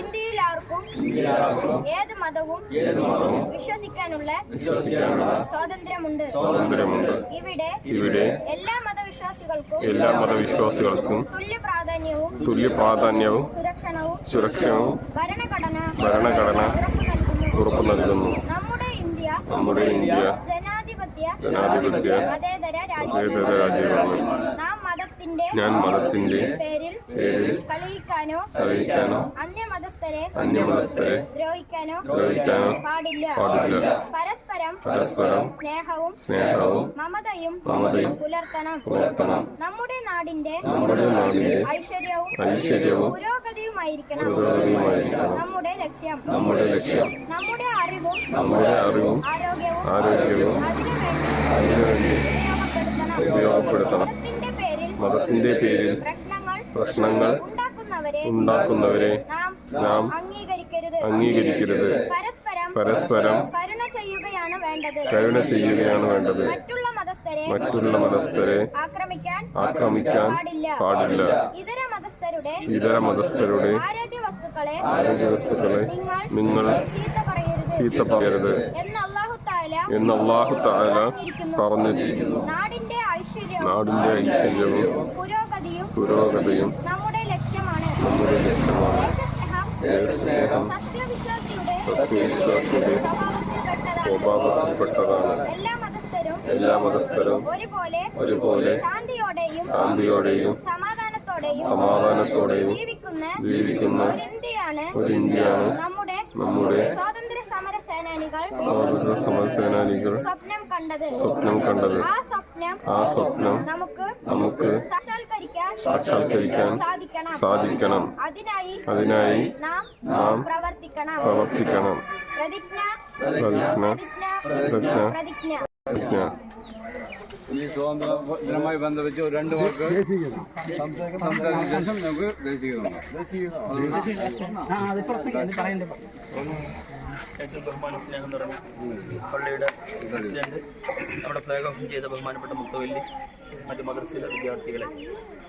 ഇന്ത്യയിലാർക്കും ഏത് മതവും വിശ്വസിക്കാനുള്ള സ്വാതന്ത്ര്യമുണ്ട്. ഇവിടെ എല്ലാ മതവിശ്വാസികൾക്കും തുല്യ പ്രാധാന്യവും സുരക്ഷയും ഭരണഘടന ഉറപ്പു നൽകുന്നു. നമ്മുടെ ഇന്ത്യ ജനാധിപത്യ മതേതര രാജ്യമാണ്. ഞാൻ മതത്തിന്റെ പേരിൽ കലഹിക്കാനോ അന്യമതസ്ഥരെ ദ്രോഹിക്കാനോ പാടില്ല. പരസ്പരം സ്നേഹവും മമതയും പുലർത്തണം. നമ്മുടെ നാടിന്റെ ഐശ്വര്യവും പുരോഗതിയുമായിരിക്കണം നമ്മുടെ ലക്ഷ്യം. നമ്മുടെ അറിവും ആരോഗ്യവും അതിനുവേണ്ടി ഉപയോഗപ്പെടുത്തണം. മതത്തിന്റെ പേരിൽ പ്രശ്നങ്ങൾ ഉണ്ടാക്കുന്നവരെ നാം അംഗീകരിക്കരുത്. പരസ്പരം കരുണ ചെയ്യുകയാണ് വേണ്ടത്. മറ്റുള്ള മതസ്ഥരെ ആക്രമിക്കാൻ പാടില്ല. ഇതര മതസ്ഥരുടെ ആരോഗ്യവസ്തുക്കളെ നിങ്ങൾ ചീത്ത പറയരുത് എന്ന് അല്ലാഹു തആല പറഞ്ഞിരിക്കുന്നു. നാടിന്റെ ഐശ്വര്യവും പുരോഗതിയും നമ്മുടെ ലക്ഷ്യമാണ്. സത്യവിശ്വാസിയുടെ സ്വഭാവത്തിൽപ്പെട്ടതാണ്. എല്ലാ മതസ്ഥരും ഒരുപോലെ ശാന്തിയോടെയും സമാധാനത്തോടെയും ജീവിക്കുന്ന ഒരു ഇന്ത്യയാണ് നമ്മുടെ സ്വാതന്ത്ര്യ സമര സേനാനികൾ സ്വപ്നം കണ്ടത്. ആ സ്വപ്നം നമുക്ക് സാക്ഷാത്കരിക്കാൻ സാധിക്കണം. അതിനായി നാം പ്രവർത്തിക്കണം. പ്രതിജ്ഞ. ഈ സ്വാതന്ത്ര്യ ദിനവുമായി ബന്ധപ്പെട്ട് ഒരു 2 വാക്ക് സംസാരിച്ച ശേഷം നമുക്ക് ഏറ്റവും ബഹുമാന സ്നേഹം നിറഞ്ഞ പള്ളിയുടെ പ്രസിഡന്റ്, നമ്മുടെ ഫ്ലാഗ് ഓഫ് ചെയ്ത ബഹുമാനപ്പെട്ട മുത്തവല്ലി, മറ്റ് മദ്രസയിലെ വിദ്യാർത്ഥികളെ,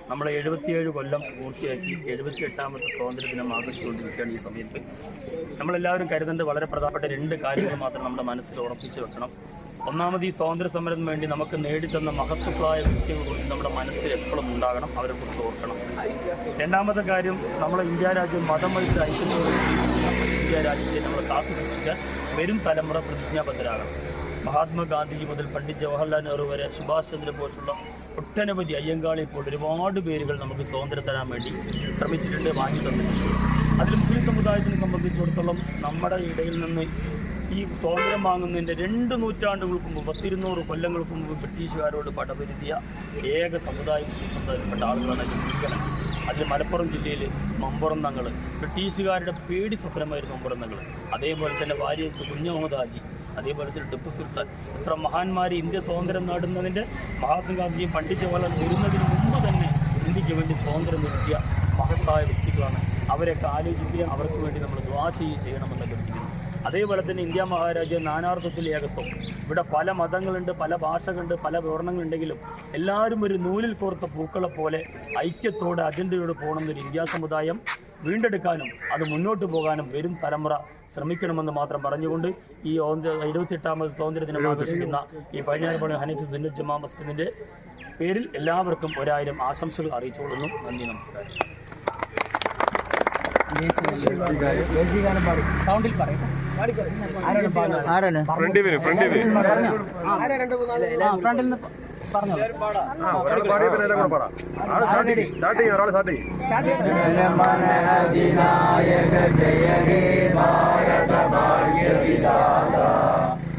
നമ്മളെ 77 കൊല്ലം പൂർത്തിയാക്കി 78ാമത്തെ സ്വാതന്ത്ര്യ ദിനം ആഘോഷിച്ചുകൊണ്ടിരിക്കുകയാണ്. ഈ സമയത്ത് നമ്മളെല്ലാവരും കരുതേണ്ടത് വളരെ പ്രധാനപ്പെട്ട 2 കാര്യങ്ങൾ മാത്രം നമ്മുടെ മനസ്സിൽ ഉറപ്പിച്ചു വെക്കണം. ഒന്നാമത്, ഈ സ്വാതന്ത്ര്യ സമരത്തിന് വേണ്ടി നമുക്ക് നേടിത്തന്ന മഹത്വങ്ങളായ വ്യക്തികളെക്കുറിച്ച് നമ്മുടെ മനസ്സിൽ എപ്പോഴും ഉണ്ടാകണം, അവരെക്കുറിച്ച് ഓർക്കണം. രണ്ടാമത്തെ കാര്യം, നമ്മളെ ഇന്ത്യ രാജ്യം മതം വഴിച്ച് ഐക്യത്തോടെ ഇന്ത്യ രാജ്യത്തെ നമ്മൾ കാത്തുസൂക്ഷിക്കാൻ വരും തലമുറ പ്രതിജ്ഞാബദ്ധരാകണം. മഹാത്മാഗാന്ധിജി മുതൽ പണ്ഡിറ്റ് ജവഹർലാൽ നെഹ്റു വരെ, സുഭാഷ് ചന്ദ്രബോസുള്ള ഒട്ടനവധി അയ്യങ്കാളി ഇപ്പോൾ ഒരുപാട് പേരുകൾ നമുക്ക് സ്വാതന്ത്ര്യം തരാൻ വേണ്ടി ശ്രമിച്ചിട്ടുണ്ട്, വാങ്ങി തന്നിട്ടുണ്ട്. അതിൽ മുസ്ലിം സമുദായത്തിനെ സംബന്ധിച്ചിടത്തോളം നമ്മുടെ ഇടയിൽ നിന്ന് ഈ സ്വാതന്ത്ര്യം വാങ്ങുന്നതിൻ്റെ 2 നൂറ്റാണ്ടുകൾക്ക് മുമ്പ്, 200 കൊല്ലങ്ങൾക്ക് മുമ്പ് ബ്രിട്ടീഷുകാരോട് പടപൊരുതിയ ഏക സമുദായം മുസ്ലിം സമുദായത്തിൽപ്പെട്ട ആളുകളാണ് ജില്ലകൾ. അതിൽ മലപ്പുറം ജില്ലയിൽ മമ്പുറന്നങ്ങൾ, ബ്രിട്ടീഷുകാരുടെ പേടി സ്വപ്നമായിരുന്നു മമ്പുറന്നങ്ങൾ. അതേപോലെ തന്നെ വാര്യത്ത് കുഞ്ഞു മുഹമ്മദ് ഹാജി, അതേപോലെ തന്നെ ടിപ്പു സുൽത്താൻ, ഇത്ര മഹാന്മാർ ഇന്ത്യ സ്വാതന്ത്ര്യം നേടുന്നതിൻ്റെ മഹാത്മാഗാന്ധിയും പണ്ഡിറ്റ് ജവഹർലാൽ വരുന്നതിന് മുമ്പ് തന്നെ ഇന്ത്യക്ക് വേണ്ടി സ്വാതന്ത്ര്യം നൽകിയ മഹത്തായ വ്യക്തികളാണ്. അവരെയൊക്കെ ആലോചിക്കുകയും അവർക്ക് വേണ്ടി നമ്മൾ ദുആ ചെയ്യണമെന്ന് അഭ്യർത്ഥിക്കുന്നു. അതേപോലെ തന്നെ ഇന്ത്യ മഹാരാജ്യം നാനാർത്ഥത്തിൽ ഏകത്വം. ഇവിടെ പല മതങ്ങളുണ്ട്, പല ഭാഷകളുണ്ട്, പല വർണ്ണങ്ങളുണ്ടെങ്കിലും എല്ലാവരും ഒരു നൂലിൽ കോർത്ത പൂക്കളെ പോലെ ഐക്യത്തോടെ അജണ്ടയോട് പോകണമെന്നൊരു ഇന്ത്യ സമുദായം വീണ്ടെടുക്കാനും അത് മുന്നോട്ട് പോകാനും വരും തലമുറ ശ്രമിക്കണമെന്ന് മാത്രം പറഞ്ഞുകൊണ്ട് ഈ 78ാമത് സ്വാതന്ത്ര്യ ദിനം ആഘോഷിക്കുന്ന ഈ പടിഞ്ഞാറേപ്പള്ളി ഹനീഫ് സുന്നത്ത് ജമാ മസ്ജിദിൻ്റെ പേരിൽ എല്ലാവർക്കും 1000 ആശംസകൾ അറിയിച്ചുകൊള്ളുന്നു. നന്ദി, നമസ്കാരം. സൗണ്ടിൽ പറയും. ഫ്രണ്ടിൽ നിന്ന് പറഞ്ഞു.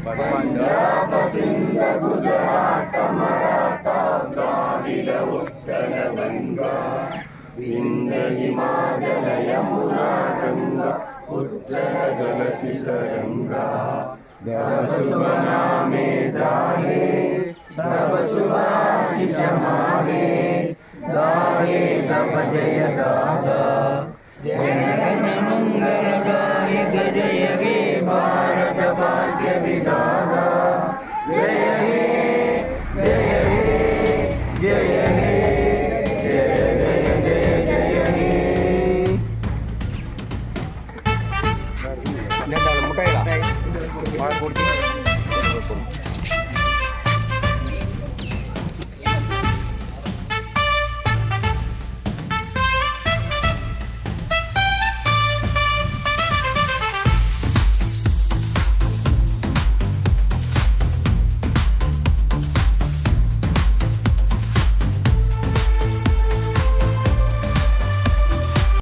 പഞ്ചാബ് സിന്ധ് ഗുജറാത്ത് മറാഠ ദ്രാവിഡ ഉത്തര ഗംഗ വിന്ധ്യ ഹിമാചല യമുന ഗംഗ ഉജ്ജല ജലശിഖരംഗ ദ്രവ ശുഭ നാമേ ജാനേ ദ്രവ ശുഭാശിഷ മാനേ दारे तव जय दादा जनगण मंगल गायक जय हे भारत भाग्य विधाता जय हे जय हे जय हे जय जय जय जय हे എന്താണ് മുട്ടായിടാ കൊടുത്തു